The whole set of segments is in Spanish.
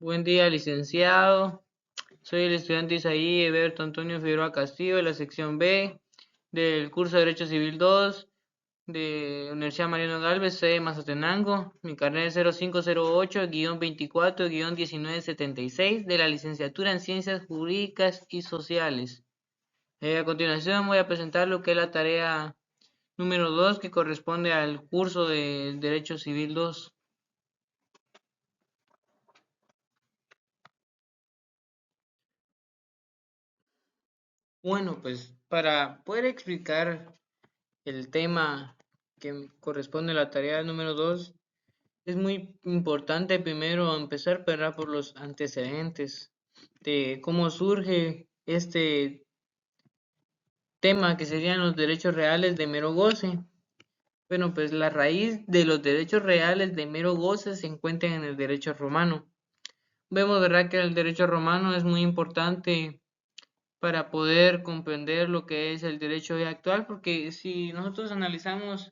Buen día, licenciado. Soy el estudiante Isaí Eberto Antonio Figueroa Castillo de la sección B del curso de Derecho Civil 2 de Universidad Mariano Galvez, sede Mazatenango. Mi carnet es 0508-24-1976 de la licenciatura en Ciencias Jurídicas y Sociales. A continuación voy a presentar lo que es la tarea número 2 que corresponde al curso de Derecho Civil 2. Bueno, pues para poder explicar el tema que corresponde a la tarea número 2, es muy importante primero empezar, ¿verdad?, por los antecedentes de cómo surge este tema que serían los derechos reales de mero goce. Bueno, pues la raíz de los derechos reales de mero goce se encuentra en el derecho romano. Vemos, ¿verdad?, que el derecho romano es muy importante para poder comprender lo que es el derecho actual, porque si nosotros analizamos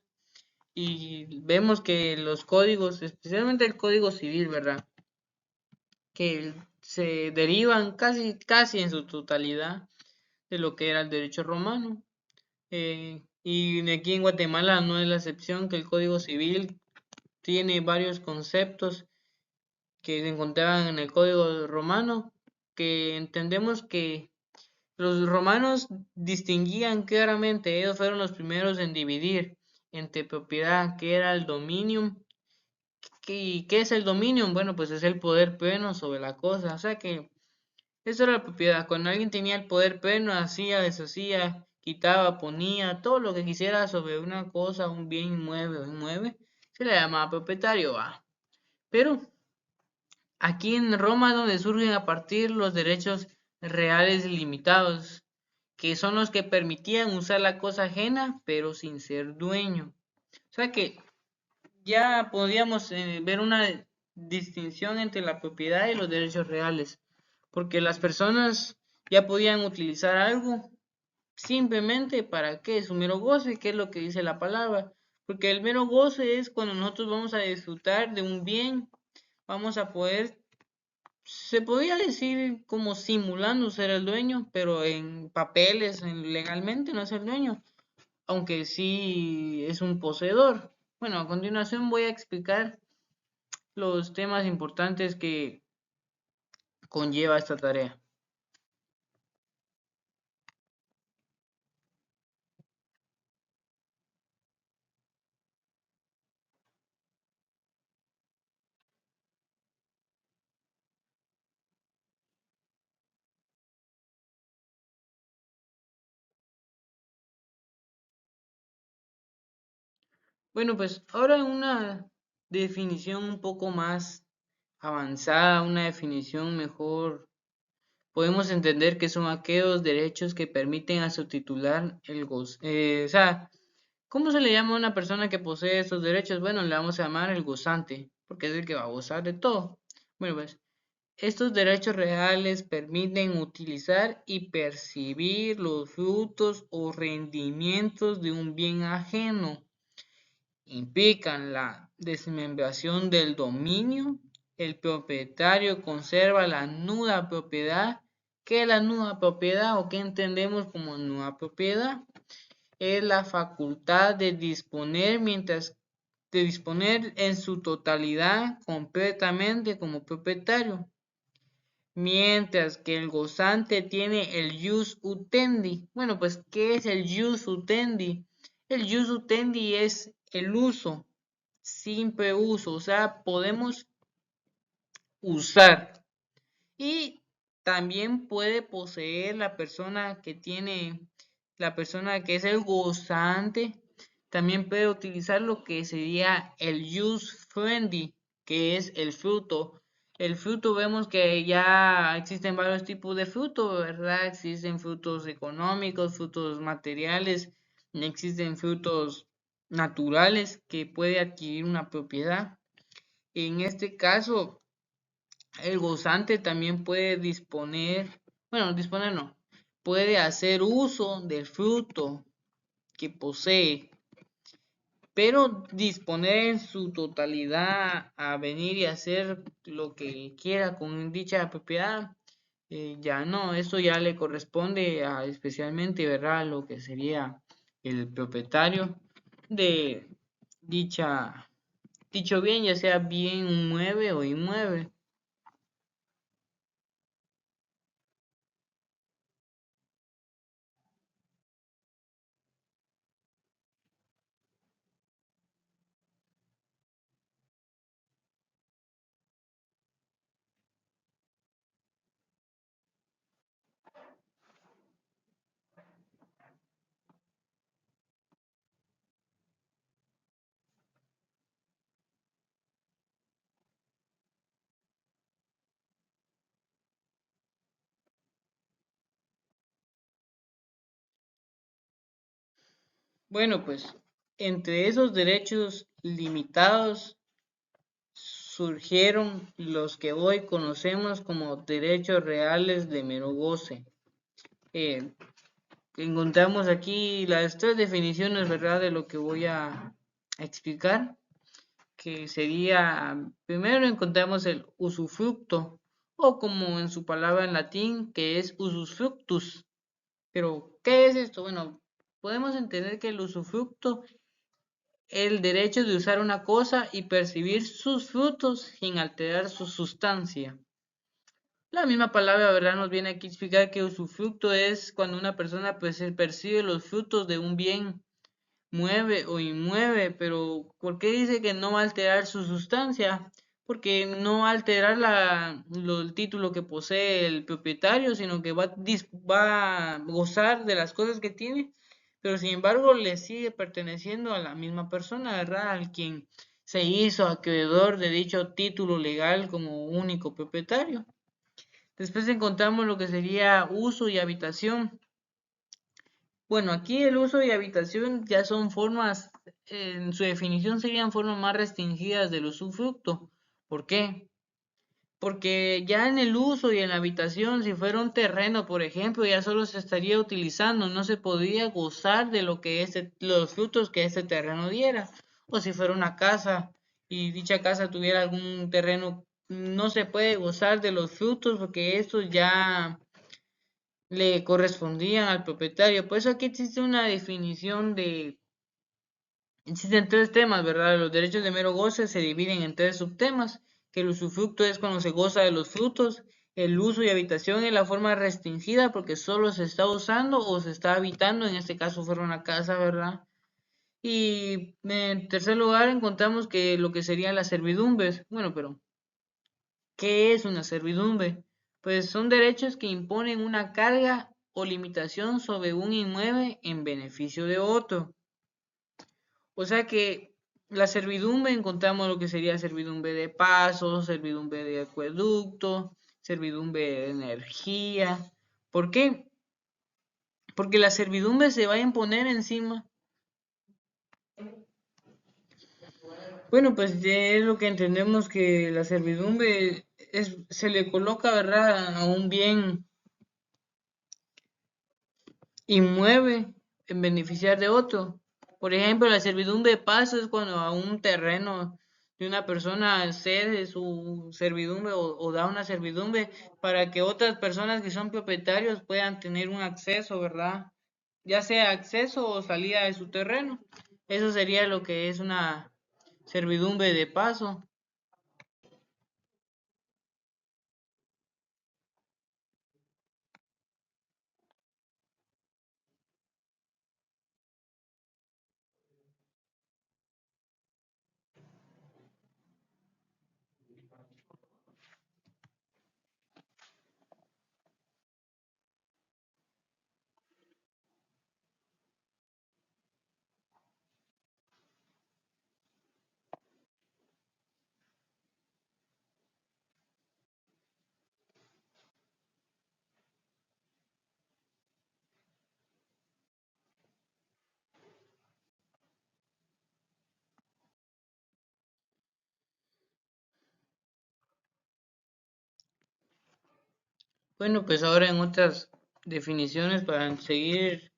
y vemos que los códigos, especialmente el Código Civil, ¿verdad?, que se derivan casi en su totalidad de lo que era el derecho romano. Y aquí en Guatemala no es la excepción, que el Código Civil tiene varios conceptos que se encontraban en el Código romano, que entendemos que los romanos distinguían claramente. Ellos fueron los primeros en dividir entre propiedad, que era el dominium. ¿Qué es el dominio? Bueno, pues es el poder pleno sobre la cosa. O sea que eso era la propiedad. Cuando alguien tenía el poder pleno, hacía, deshacía, quitaba, ponía, todo lo que quisiera sobre una cosa, un bien inmueble o inmueble, se le llamaba propietario, va. Pero aquí en Roma es donde surgen a partir los derechos reales limitados, que son los que permitían usar la cosa ajena, pero sin ser dueño. O sea que ya podíamos ver una distinción entre la propiedad y los derechos reales, porque las personas ya podían utilizar algo simplemente para qué, su mero goce, que es lo que dice la palabra, porque el mero goce es cuando nosotros vamos a disfrutar de un bien, vamos a poder, se podría decir como simulando ser el dueño, pero en papeles, legalmente no es el dueño, aunque sí es un poseedor. Bueno, a continuación voy a explicar los temas importantes que conlleva esta tarea. Bueno, pues ahora una definición un poco más avanzada, una definición mejor, podemos entender que son aquellos derechos que permiten a su titular el goce. O sea, ¿cómo se le llama a una persona que posee estos derechos? Bueno, le vamos a llamar el gozante, porque es el que va a gozar de todo. Bueno, pues estos derechos reales permiten utilizar y percibir los frutos o rendimientos de un bien ajeno. Implican la desmembración del dominio. El propietario conserva la nuda propiedad. ¿Qué es la nuda propiedad o qué entendemos como nuda propiedad? Es la facultad de disponer en su totalidad completamente como propietario, mientras que el gozante tiene el jus utendi. Bueno, pues ¿qué es el jus utendi? El jus utendi es el uso, simple uso, o sea, podemos usar. Y también puede poseer la persona que es el gozante, también puede utilizar lo que sería el use friendly, que es el fruto. El fruto, vemos que ya existen varios tipos de fruto, ¿verdad? Existen frutos económicos, frutos materiales, existen frutos naturales que puede adquirir una propiedad. En este caso, el gozante también puede disponer, bueno, disponer no, puede hacer uso del fruto que posee. pero disponer en su totalidad a venir y hacer lo que quiera con dicha propiedad, ya no, eso ya le corresponde a especialmente, ¿verdad? Lo que sería el propietario de dicha, dicho bien, ya sea bien mueble o inmueble. Bueno, pues entre esos derechos limitados surgieron los que hoy conocemos como derechos reales de mero goce. Eh, Encontramos aquí las tres definiciones, ¿verdad?, de lo que voy a explicar, que sería, primero encontramos el usufructo, o como en su palabra en latín, que es usufructus. Pero, ¿qué es esto? Bueno, podemos entender que el usufructo es el derecho de usar una cosa y percibir sus frutos sin alterar su sustancia. La misma palabra, ¿verdad?, nos viene aquí a explicar que usufructo es cuando una persona pues percibe los frutos de un bien mueve o inmueve, pero ¿por qué dice que no va a alterar su sustancia? Porque no va a alterar el título que posee el propietario, sino que va a gozar de las cosas que tiene, pero sin embargo le sigue perteneciendo a la misma persona, ¿verdad? Al quien se hizo acreedor de dicho título legal como único propietario. Después encontramos lo que sería uso y habitación. Bueno, aquí el uso y habitación ya son formas, en su definición serían formas más restringidas del usufructo. ¿Por qué? Porque ya en el uso y en la habitación, si fuera un terreno, por ejemplo, ya solo se estaría utilizando, no se podría gozar de lo que los frutos que ese terreno diera. O si fuera una casa y dicha casa tuviera algún terreno, no se puede gozar de los frutos porque estos ya le correspondían al propietario. Por eso aquí existe una definición existen tres temas, ¿verdad? Los derechos de mero goce se dividen en tres subtemas, que el usufructo es cuando se goza de los frutos, el uso y habitación es la forma restringida porque solo se está usando o se está habitando, en este caso fuera una casa, ¿verdad? Y en tercer lugar encontramos que lo que serían las servidumbres. Bueno, pero ¿qué es una servidumbre? Pues son derechos que imponen una carga o limitación sobre un inmueble en beneficio de otro. O sea que la servidumbre encontramos lo que sería servidumbre de paso, servidumbre de acueducto, servidumbre de energía. ¿Por qué? Porque la servidumbre se va a imponer encima. Bueno, pues ya es lo que entendemos que la servidumbre se le coloca, ¿verdad?, a un bien inmueble en beneficiar de otro. Por ejemplo, la servidumbre de paso es cuando a un terreno de una persona cede su servidumbre o da una servidumbre para que otras personas que son propietarios puedan tener un acceso, ¿verdad? Ya sea acceso o salida de su terreno. Eso sería lo que es una servidumbre de paso. Bueno, pues ahora en otras definiciones para seguir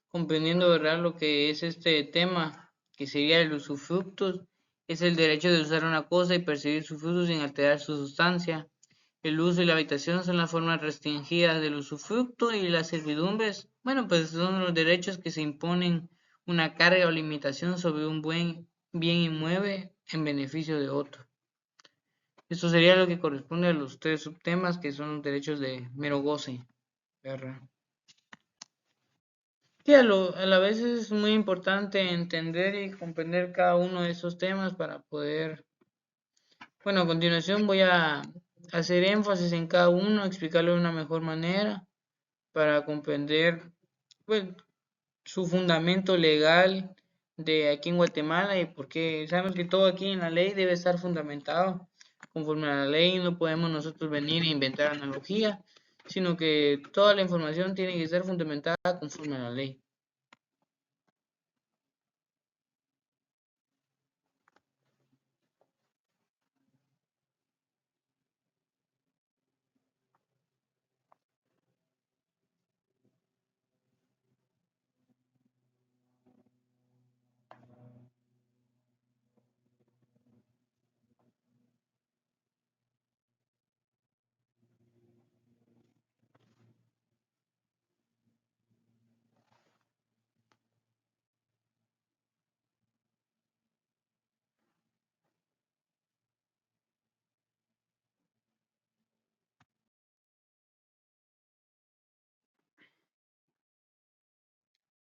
comprendiendo, ¿verdad?, lo que es este tema que sería el usufructo, es el derecho de usar una cosa y percibir sus frutos sin alterar su sustancia. El uso y la habitación son las formas restringidas del usufructo y las servidumbres, bueno, pues son los derechos que se imponen una carga o limitación sobre un buen bien inmueble en beneficio de otro. Esto sería lo que corresponde a los tres subtemas que son los derechos de mero goce, ¿verdad? Sí, a la vez es muy importante entender y comprender cada uno de esos temas para poder, bueno, a continuación voy a hacer énfasis en cada uno, explicarlo de una mejor manera para comprender, pues, su fundamento legal de aquí en Guatemala y porque sabemos que todo aquí en la ley debe estar fundamentado conforme a la ley, no podemos nosotros venir e inventar analogía, sino que toda la información tiene que estar fundamentada conforme a la ley.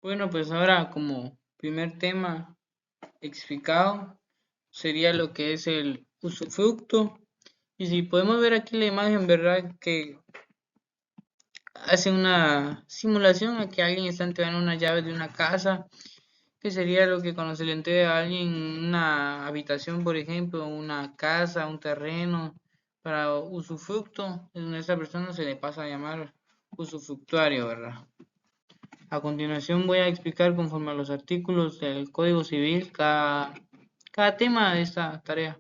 Bueno, pues ahora como primer tema explicado sería lo que es el usufructo. Y si podemos ver aquí la imagen, ¿verdad? Que hace una simulación a que alguien está entregando una llave de una casa, que sería lo que cuando se le entrega a alguien una habitación, por ejemplo, una casa, un terreno para usufructo, a esa persona se le pasa a llamar usufructuario, ¿verdad? A continuación voy a explicar conforme a los artículos del Código Civil cada tema de esta tarea.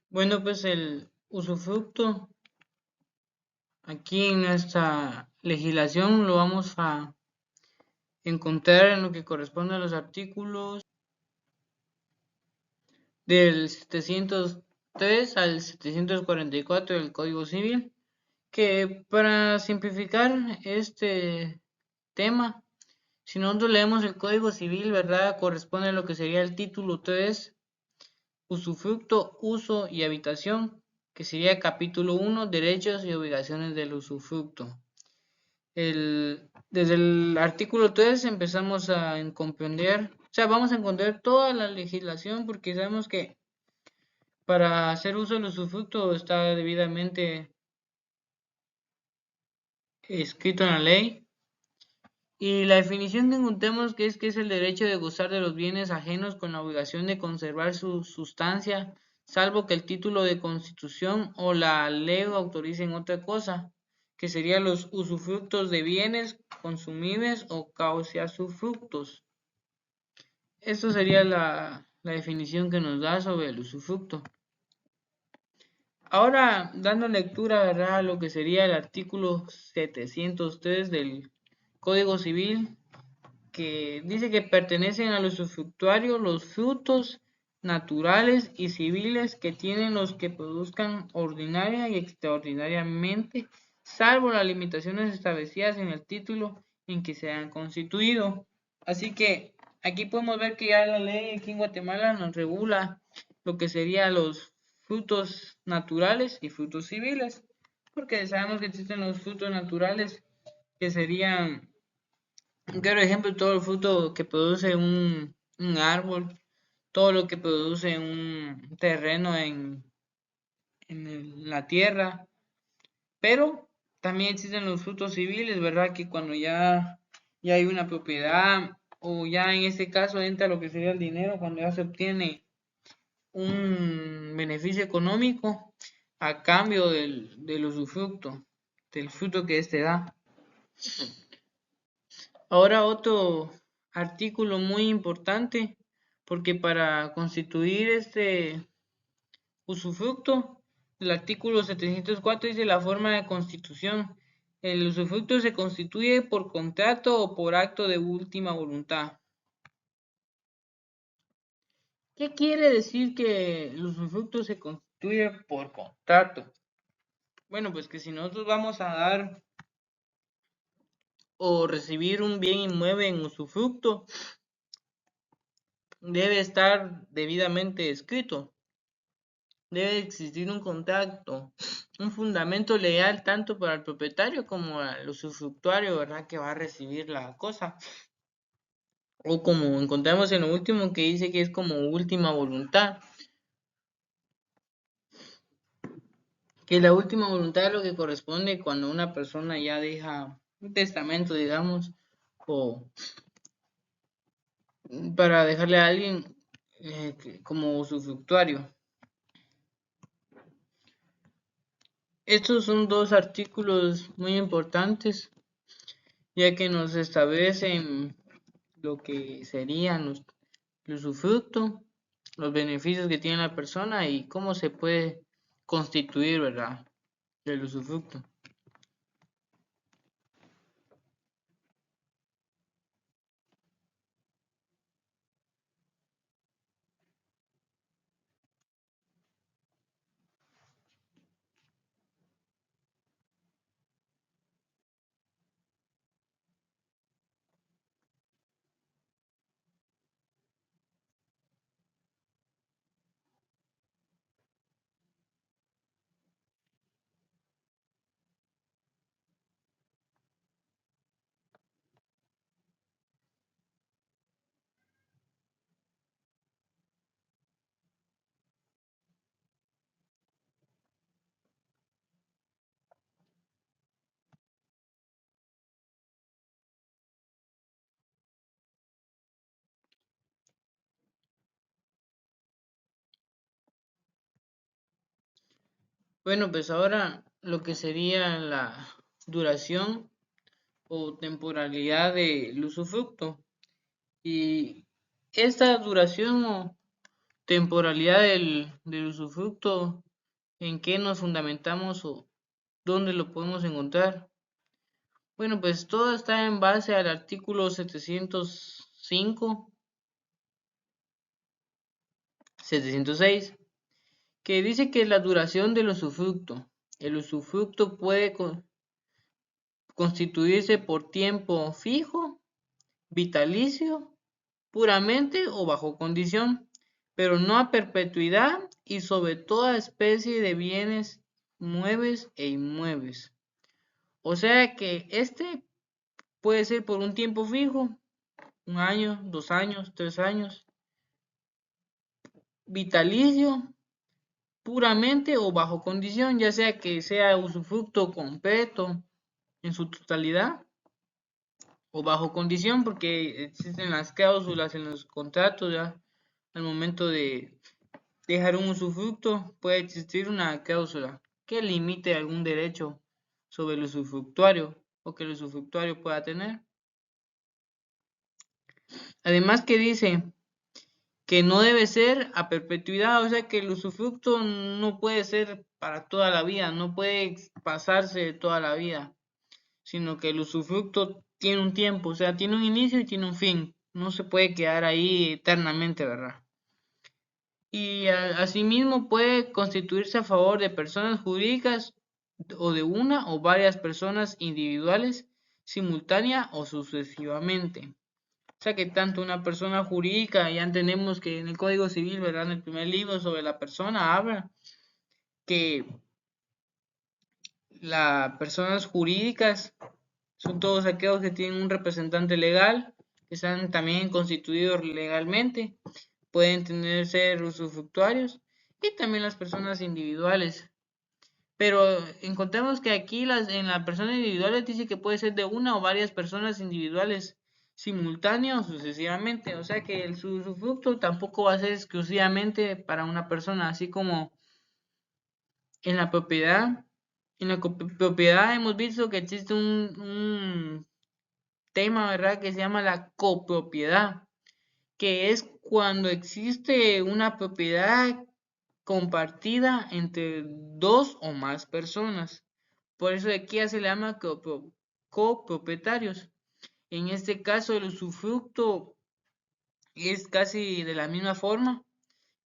Bueno, pues el usufructo aquí en esta legislación lo vamos a encontrar en lo que corresponde a los artículos del 703 al 744 del Código Civil, que para simplificar este tema, si nosotros leemos el Código Civil, ¿verdad? Corresponde a lo que sería el título 3, usufructo, uso y habitación, que sería capítulo 1, derechos y obligaciones del usufructo. Desde el artículo 3 empezamos a comprender, o sea, vamos a encontrar toda la legislación porque sabemos que para hacer uso del usufructo está debidamente escrito en la ley. Y la definición que encontramos que es el derecho de gozar de los bienes ajenos con la obligación de conservar su sustancia, salvo que el título de constitución o la ley autoricen otra cosa, que serían los usufructos de bienes consumibles o causasufructos. Esto sería la definición que nos da sobre el usufructo. Ahora, dando lectura, ¿verdad?, a lo que sería el artículo 703 del Código Civil, que dice que pertenecen al usufructuario los frutos naturales y civiles que tienen los que produzcan ordinaria y extraordinariamente, salvo las limitaciones establecidas en el título en que se han constituido. Así que aquí podemos ver que ya la ley aquí en Guatemala nos regula lo que serían los frutos naturales y frutos civiles, porque sabemos que existen los frutos naturales que serían, un claro ejemplo, todo el fruto que produce un árbol, todo lo que produce un terreno en la tierra, pero también existen los frutos civiles, ¿verdad? Que cuando ya ya hay una propiedad, o ya en este caso entra lo que sería el dinero cuando ya se obtiene un beneficio económico a cambio del usufructo, del fruto que éste da. Ahora otro artículo muy importante, porque para constituir este usufructo, el artículo 704 dice la forma de constitución. El usufructo se constituye por contrato o por acto de última voluntad. ¿Qué quiere decir que el usufructo se constituye por contrato? Bueno, pues que si nosotros vamos a dar o recibir un bien inmueble en usufructo, debe estar debidamente escrito. Debe existir un contrato, un fundamento legal tanto para el propietario como al usufructuario, ¿verdad? Que va a recibir la cosa. O como encontramos en lo último que dice que es como última voluntad. Que la última voluntad es lo que corresponde cuando una persona ya deja un testamento, digamos, o para dejarle a alguien como usufructuario. Estos son dos artículos muy importantes, ya que nos establecen lo que serían el usufructo, los beneficios que tiene la persona y cómo se puede constituir, ¿verdad?, el usufructo. Bueno, pues ahora lo que sería la duración o temporalidad del usufructo. Y esta duración o temporalidad del usufructo, ¿en qué nos fundamentamos o dónde lo podemos encontrar? Bueno, pues todo está en base al artículo 705, 706, que dice que la duración del usufructo. El usufructo puede constituirse por tiempo fijo, vitalicio, puramente o bajo condición, pero no a perpetuidad y sobre toda especie de bienes muebles e inmuebles. O sea que este puede ser por un tiempo fijo, 1 año, 2 años, 3 años, vitalicio, puramente o bajo condición, ya sea que sea usufructo completo en su totalidad o bajo condición, porque existen las cláusulas en los contratos ya al momento de dejar un usufructo puede existir una cláusula que limite algún derecho sobre el usufructuario o que el usufructuario pueda tener. Además que dice que no debe ser a perpetuidad, o sea que el usufructo no puede ser para toda la vida, no puede pasarse toda la vida, sino que el usufructo tiene un tiempo, o sea, tiene un inicio y tiene un fin, no se puede quedar ahí eternamente, ¿verdad? Y asimismo puede constituirse a favor de personas jurídicas o de una o varias personas individuales simultánea o sucesivamente. O sea que tanto una persona jurídica, ya entendemos que en el Código Civil, ¿verdad? En el primer libro sobre la persona habla que las personas jurídicas son todos aquellos que tienen un representante legal, que están también constituidos legalmente, pueden tener ser usufructuarios y también las personas individuales. Pero encontramos que aquí en las personas individuales dice que puede ser de una o varias personas individuales simultánea o sucesivamente. O sea que el usufructo tampoco va a ser exclusivamente para una persona, así como en la propiedad. En la propiedad hemos visto que existe un tema, ¿verdad?, que se llama la copropiedad, que es cuando existe una propiedad compartida entre dos o más personas. Por eso aquí ya se le llama copropietarios. En este caso, el usufructo es casi de la misma forma,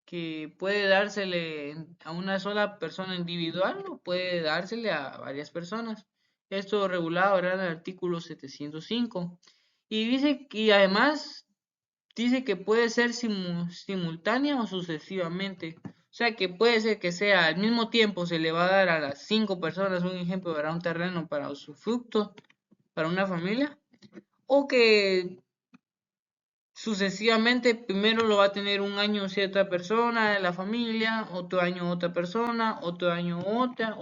que puede dársele a una sola persona individual o puede dársele a varias personas. Esto regulado era en el artículo 705. Y dice, y además dice que puede ser simultánea o sucesivamente. O sea que puede ser que sea al mismo tiempo se le va a dar a las 5 personas, un ejemplo, para un terreno para usufructo para una familia, o que sucesivamente primero lo va a tener un año cierta persona de la familia, otro año otra persona, otro año otra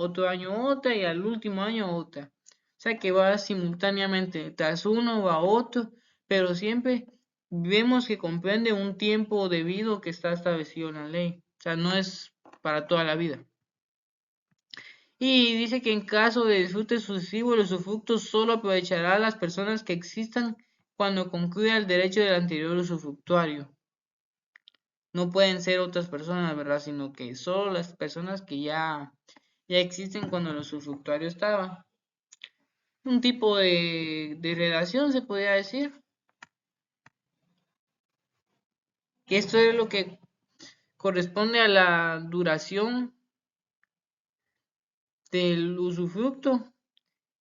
y al último año otra. O sea que va simultáneamente, tras uno va otro, pero siempre vemos que comprende un tiempo debido que está establecido en la ley. O sea, no es para toda la vida. Y dice que en caso de disfrute sucesivo, el usufructo solo aprovechará a las personas que existan cuando concluya el derecho del anterior usufructuario. No pueden ser otras personas, ¿verdad? Sino que solo las personas que ya existen cuando el usufructuario estaba. Un tipo de relación se podría decir. Que esto es lo que corresponde a la duración del usufructo,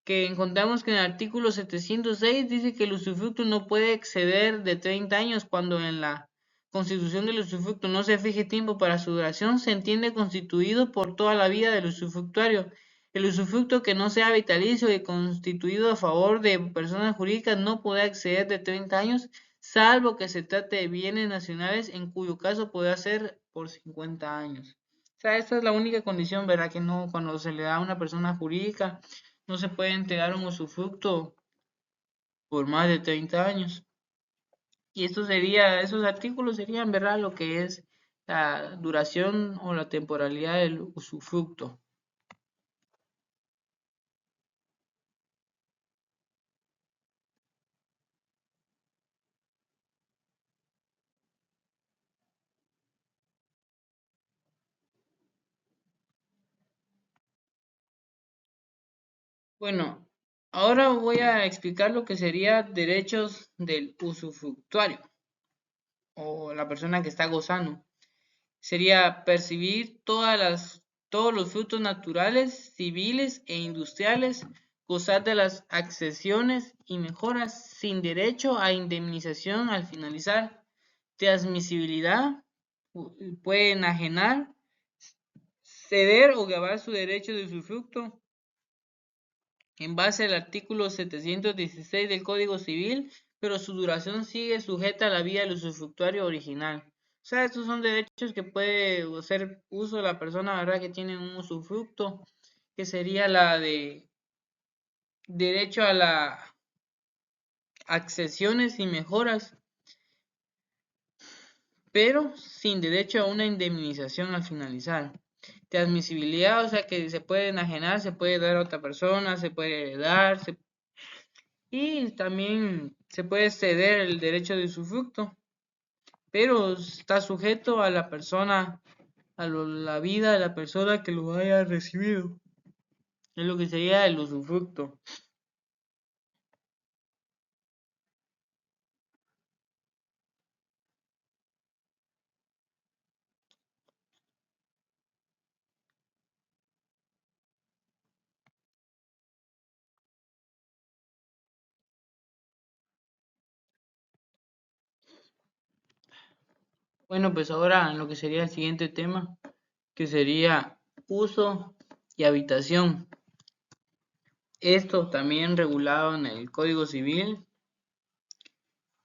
que encontramos que en el artículo 706 dice que el usufructo no puede exceder de 30 años cuando en la constitución del usufructo no se fije tiempo para su duración, se entiende constituido por toda la vida del usufructuario. El usufructo que no sea vitalicio y constituido a favor de personas jurídicas no podrá exceder de 30 años, salvo que se trate de bienes nacionales, en cuyo caso podrá ser por 50 años. O sea, esta es la única condición, ¿verdad? Que no, cuando se le da a una persona jurídica, no se puede entregar un usufructo por más de 30 años. Y esto sería, esos artículos serían, ¿verdad?, lo que es la duración o la temporalidad del usufructo. Bueno, ahora voy a explicar lo que sería derechos del usufructuario o la persona que está gozando. Sería percibir todos los frutos naturales, civiles e industriales, gozar de las accesiones y mejoras sin derecho a indemnización al finalizar, transmisibilidad, puede enajenar, ceder o grabar su derecho de usufructo en base al artículo 716 del Código Civil, pero su duración sigue sujeta a la vía del usufructuario original. O sea, estos son derechos que puede hacer uso la persona, ¿verdad?, que tiene un usufructo, que sería la de derecho a las accesiones y mejoras, pero sin derecho a una indemnización al finalizar. Transmisibilidad, o sea que se puede enajenar, se puede dar a otra persona, se puede heredar, y también se puede ceder el derecho de usufructo, pero está sujeto a la persona, la vida de la persona que lo haya recibido. Es lo que sería el usufructo. Bueno, pues ahora en lo que sería el siguiente tema, que sería uso y habitación. Esto también regulado en el Código Civil,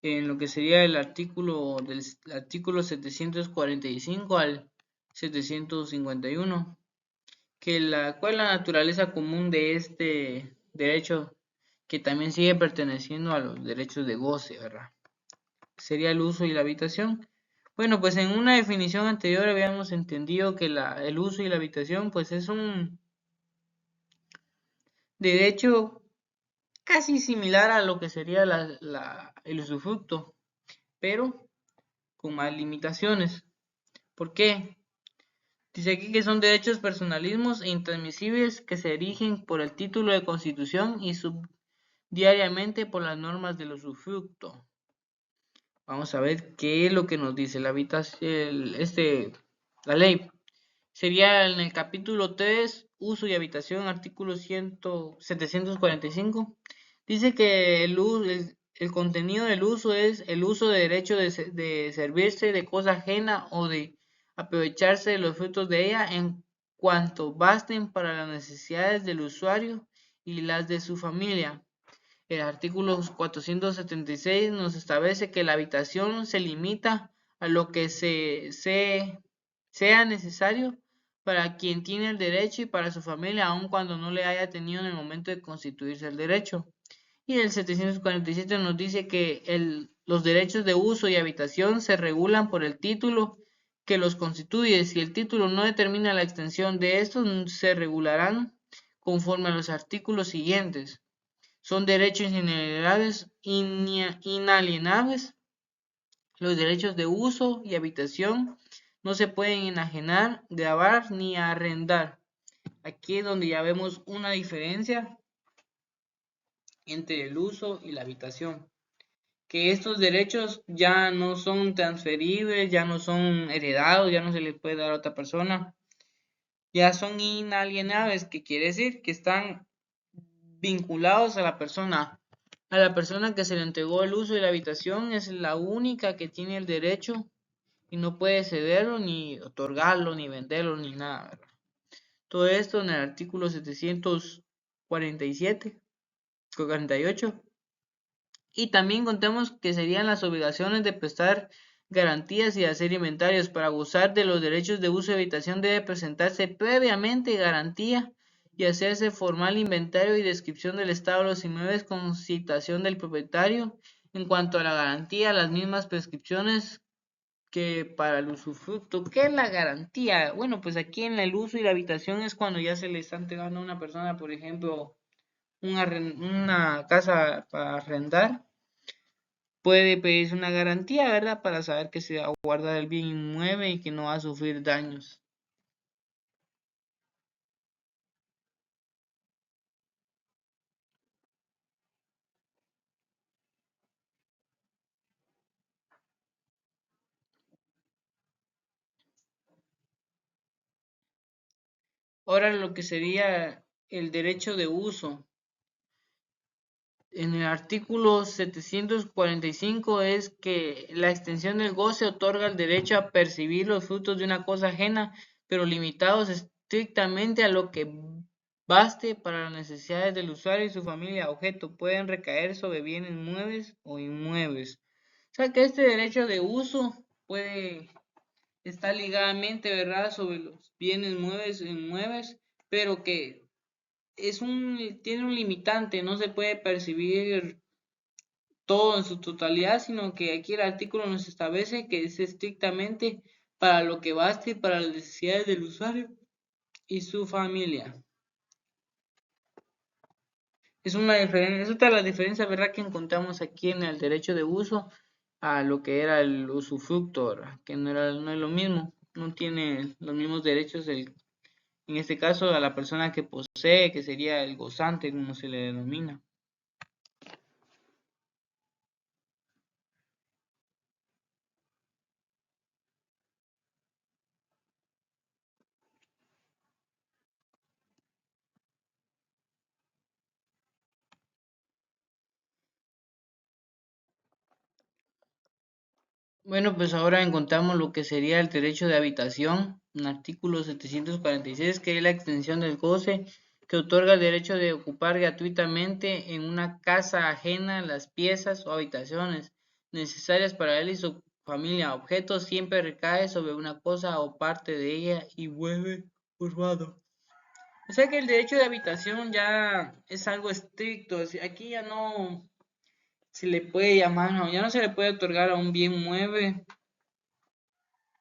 en lo que sería el artículo del artículo 745 al 751, que la cual la naturaleza común de este derecho que también sigue perteneciendo a los derechos de goce, ¿verdad? Sería el uso y la habitación. Bueno, pues en una definición anterior habíamos entendido que el uso y la habitación pues es un derecho casi similar a lo que sería el usufructo, pero con más limitaciones. ¿Por qué? Dice aquí que son derechos personalismos e intransmisibles que se erigen por el título de constitución y subdiariamente por las normas del usufructo. Vamos a ver qué es lo que nos dice la ley. Sería en el capítulo 3, uso y habitación, artículo 745. Dice que el contenido del uso es el uso de derecho de servirse de cosa ajena o de aprovecharse de los frutos de ella en cuanto basten para las necesidades del usuario y las de su familia. El artículo 476 nos establece que la habitación se limita a lo que sea necesario para quien tiene el derecho y para su familia, aun cuando no le haya tenido en el momento de constituirse el derecho. Y el 747 nos dice que los derechos de uso y habitación se regulan por el título que los constituye. Si el título no determina la extensión de estos, se regularán conforme a los artículos siguientes. Son derechos inalienables. Los derechos de uso y habitación no se pueden enajenar, gravar ni arrendar. Aquí es donde ya vemos una diferencia entre el uso y la habitación. Que estos derechos ya no son transferibles, ya no son heredados, ya no se les puede dar a otra persona. Ya son inalienables, que quiere decir que están vinculados a la persona. A la persona que se le entregó el uso de la habitación es la única que tiene el derecho y no puede cederlo, ni otorgarlo, ni venderlo, ni nada, ¿verdad? Todo esto en el artículo 747, 48. Y también contemos que serían las obligaciones de prestar garantías y de hacer inventarios. Para gozar de los derechos de uso y habitación debe presentarse previamente garantía y hacerse formal inventario y descripción del estado de los inmuebles con citación del propietario. En cuanto a la garantía, las mismas prescripciones que para el usufructo. ¿Qué es la garantía? Bueno, pues aquí en el uso y la habitación es cuando ya se le está entregando a una persona, por ejemplo, una casa para arrendar. Puede pedirse una garantía, ¿verdad? Para saber que se va a guardar el bien inmueble y que no va a sufrir daños. Ahora lo que sería el derecho de uso. En el artículo 745 es que la extensión del goce otorga el derecho a percibir los frutos de una cosa ajena, pero limitados estrictamente a lo que baste para las necesidades del usuario y su familia. Objeto pueden recaer sobre bienes muebles o inmuebles. O sea que este derecho de uso puede estar ligadamente, ¿verdad?, sobre los bienes muebles e inmuebles, pero que tiene un limitante, no se puede percibir todo en su totalidad, sino que aquí el artículo nos establece que es estrictamente para lo que baste para las necesidades del usuario y su familia. Es otra de las diferencias, ¿verdad?, que encontramos aquí en el derecho de uso a lo que era el usufructo, ¿verdad?, que no es lo mismo, no tiene los mismos derechos en este caso a la persona que posee, que sería el gozante, como se le denomina. Bueno, pues ahora encontramos lo que sería el derecho de habitación, un artículo 746, que es la extensión del goce, que otorga el derecho de ocupar gratuitamente en una casa ajena las piezas o habitaciones necesarias para él y su familia. Objeto siempre recae sobre una cosa o parte de ella y vuelve formado. O sea que el derecho de habitación ya es algo estricto, aquí ya no se le puede llamar, no, ya no se le puede otorgar a un bien mueble,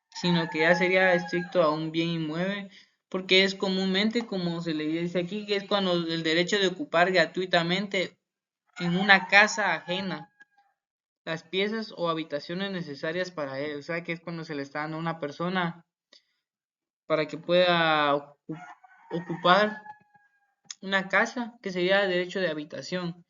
sino que ya sería estricto a un bien inmueble, porque es comúnmente, como se le dice aquí, que es cuando el derecho de ocupar gratuitamente en una casa ajena las piezas o habitaciones necesarias para él, o sea que es cuando se le está dando a una persona para que pueda ocupar una casa, que sería el derecho de habitación.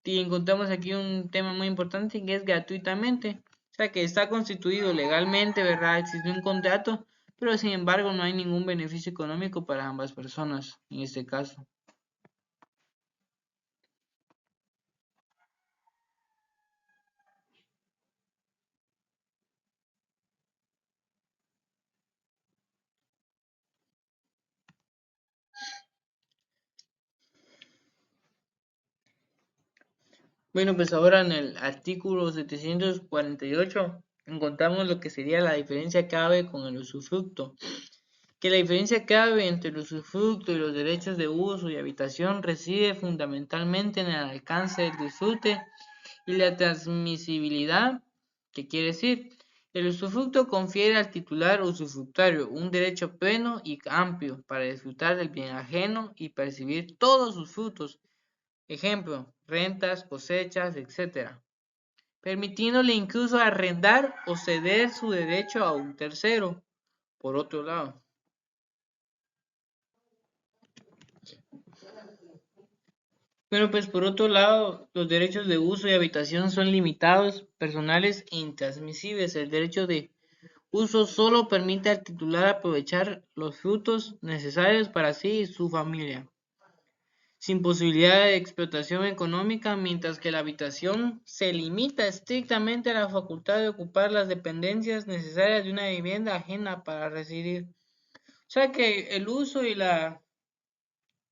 Y encontramos aquí un tema muy importante que es gratuitamente, o sea que está constituido legalmente, ¿verdad? Existe un contrato, pero sin embargo no hay ningún beneficio económico para ambas personas en este caso. Bueno, pues ahora en el artículo 748 encontramos lo que sería la diferencia clave con el usufructo, que la diferencia clave entre el usufructo y los derechos de uso y habitación reside fundamentalmente en el alcance del disfrute y la transmisibilidad, que quiere decir, el usufructo confiere al titular usufructuario un derecho pleno y amplio para disfrutar del bien ajeno y percibir todos sus frutos, ejemplo, rentas, cosechas, etc., permitiéndole incluso arrendar o ceder su derecho a un tercero. Por otro lado, bueno, pues por otro lado, los derechos de uso y habitación son limitados, personales e intransmisibles. El derecho de uso solo permite al titular aprovechar los frutos necesarios para sí y su familia, sin posibilidad de explotación económica, mientras que la habitación se limita estrictamente a la facultad de ocupar las dependencias necesarias de una vivienda ajena para residir. O sea que el uso y la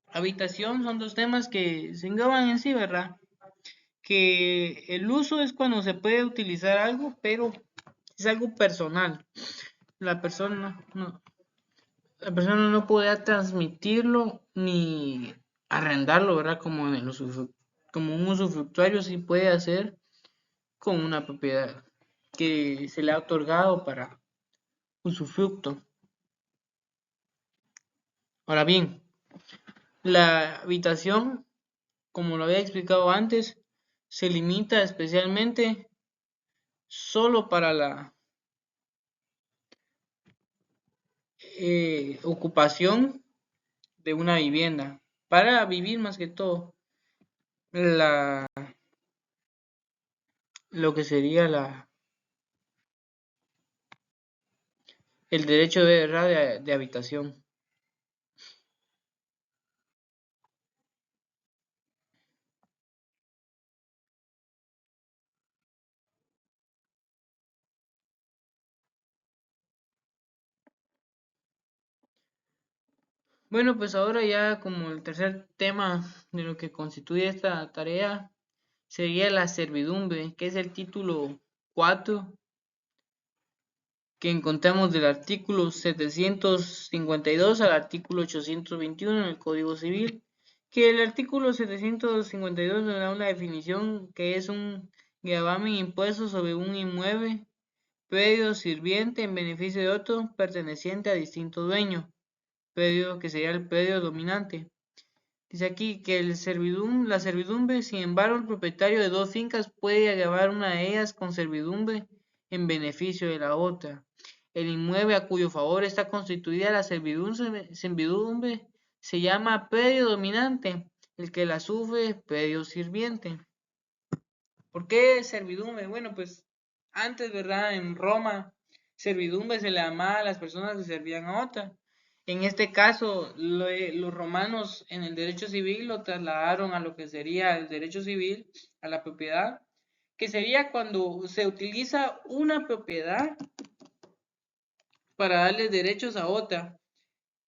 habitación son dos temas que se engloban en sí, ¿verdad? Que el uso es cuando se puede utilizar algo, pero es algo personal. La persona no podía transmitirlo ni arrendarlo, ¿verdad? Como un usufructuario sí puede hacer con una propiedad que se le ha otorgado para usufructo. Ahora bien, la habitación, como lo había explicado antes, se limita especialmente solo para la ocupación de una vivienda, para vivir más que todo. La, lo que sería el derecho de, ¿verdad? De habitación. Bueno, pues ahora ya como el tercer tema de lo que constituye esta tarea sería la servidumbre, que es el título 4 que encontramos del artículo 752 al artículo 821 en el Código Civil, que el artículo 752 nos da una definición que es un gravamen impuesto sobre un inmueble, predio sirviente en beneficio de otro perteneciente a distinto dueño, predio que sería el predio dominante. Dice aquí que la servidumbre, sin embargo, el propietario de dos fincas puede agravar una de ellas con servidumbre en beneficio de la otra. El inmueble a cuyo favor está constituida la servidumbre se llama predio dominante, el que la sufre predio sirviente. ¿Por qué servidumbre? Bueno, pues antes, ¿verdad? En Roma, servidumbre se le llamaba a las personas que servían a otras. En este caso, los romanos en el derecho civil lo trasladaron a lo que sería el derecho civil, a la propiedad, que sería cuando se utiliza una propiedad para darle derechos a otra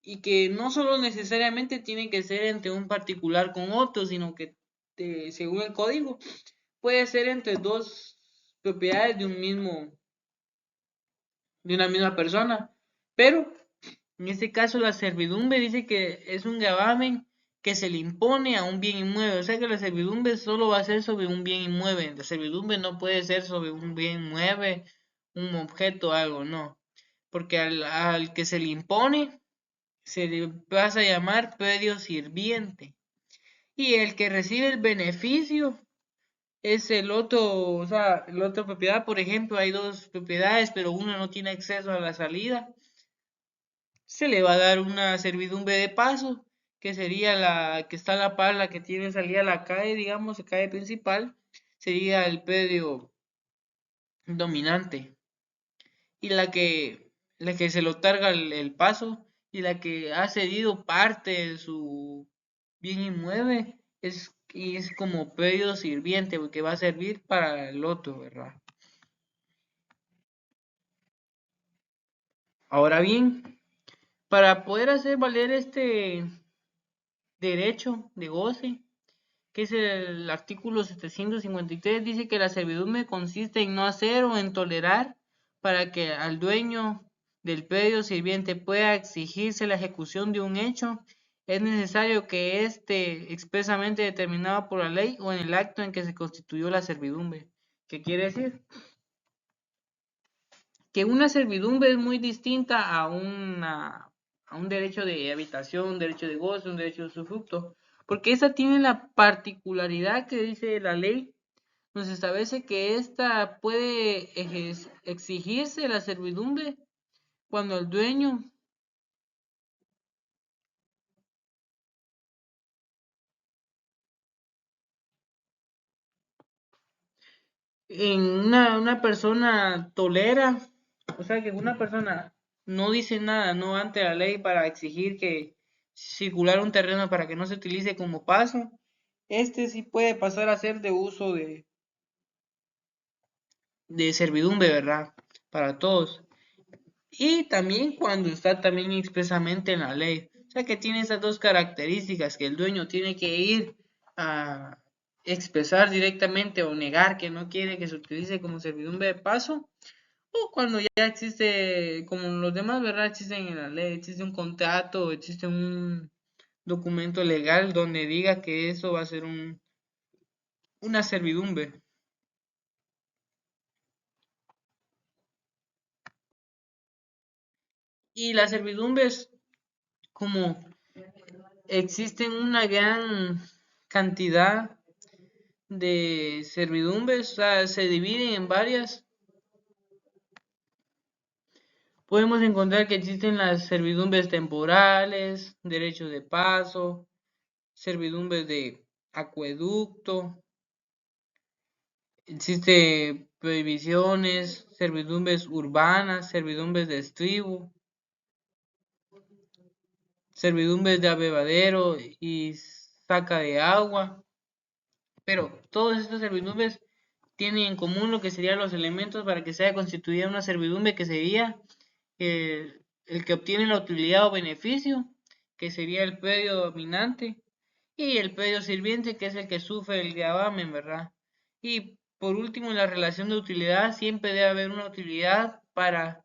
y que no solo necesariamente tiene que ser entre un particular con otro, sino que según el código puede ser entre dos propiedades de una misma persona, pero En este caso, la servidumbre dice que es un gravamen que se le impone a un bien inmueble. O sea que la servidumbre solo va a ser sobre un bien inmueble. La servidumbre no puede ser sobre un bien inmueble, un objeto, algo, no. Porque al que se le impone se le pasa a llamar predio sirviente. Y el que recibe el beneficio es el otro, o sea, la otra propiedad. Por ejemplo, hay dos propiedades, pero una no tiene acceso a la salida. Se le va a dar una servidumbre de paso, que sería la que está a la par, la que tiene salida a la calle, digamos, la calle principal, sería el predio dominante. Y la que se lo otorga el paso y la que ha cedido parte de su bien inmueble es como predio sirviente, porque va a servir para el otro, ¿verdad? Ahora bien, para poder hacer valer este derecho de goce, que es el artículo 753, dice que la servidumbre consiste en no hacer o en tolerar para que al dueño del predio sirviente pueda exigirse la ejecución de un hecho, es necesario que esté expresamente determinado por la ley o en el acto en que se constituyó la servidumbre. ¿Qué quiere decir? Que una servidumbre es muy distinta a un derecho de habitación, un derecho de goce, un derecho de usufructo, porque esa tiene la particularidad que dice la ley, nos establece que esta puede exigirse la servidumbre cuando el dueño en una persona tolera, o sea que una persona no dice nada, no ante la ley para exigir que circular un terreno para que no se utilice como paso, este sí puede pasar a ser de uso de servidumbre, ¿verdad? Para todos. Y también cuando está también expresamente en la ley. O sea que tiene esas dos características, que el dueño tiene que ir a expresar directamente o negar que no quiere que se utilice como servidumbre de paso, o cuando ya existe, como los demás, ¿verdad? Existen en la ley, existe un contrato, existe un documento legal donde diga que eso va a ser una servidumbre. Y las servidumbres, como existen una gran cantidad de servidumbres, o sea, se dividen en varias. Podemos encontrar que existen las servidumbres temporales, derechos de paso, servidumbres de acueducto, existe prohibiciones, servidumbres urbanas, servidumbres de estribo, servidumbres de abrevadero y saca de agua. Pero todas estas servidumbres tienen en común lo que serían los elementos para que sea constituida una servidumbre, que sería el que obtiene la utilidad o beneficio, que sería el predio dominante, y el predio sirviente, que es el que sufre el gravamen, ¿verdad? Y por último, en la relación de utilidad siempre debe haber una utilidad para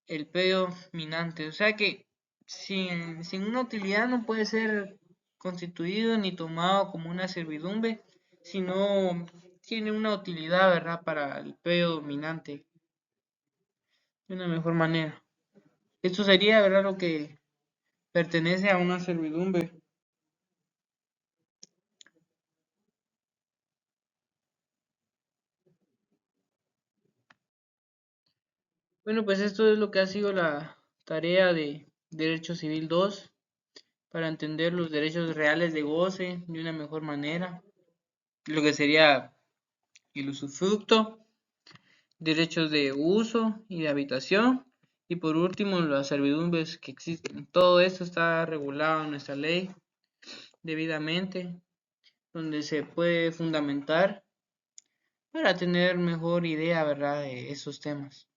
el predio dominante. O sea que sin una utilidad no puede ser constituido ni tomado como una servidumbre, sino tiene una utilidad, ¿verdad? Para el predio dominante de una mejor manera. Esto sería, ¿verdad? Lo que pertenece a una servidumbre. Bueno, pues esto es lo que ha sido la tarea de Derecho Civil 2 para entender los derechos reales de goce de una mejor manera. Lo que sería el usufructo, derechos de uso y de habitación, y por último las servidumbres que existen. Todo esto está regulado en nuestra ley debidamente, donde se puede fundamentar para tener mejor idea, ¿verdad?, de esos temas.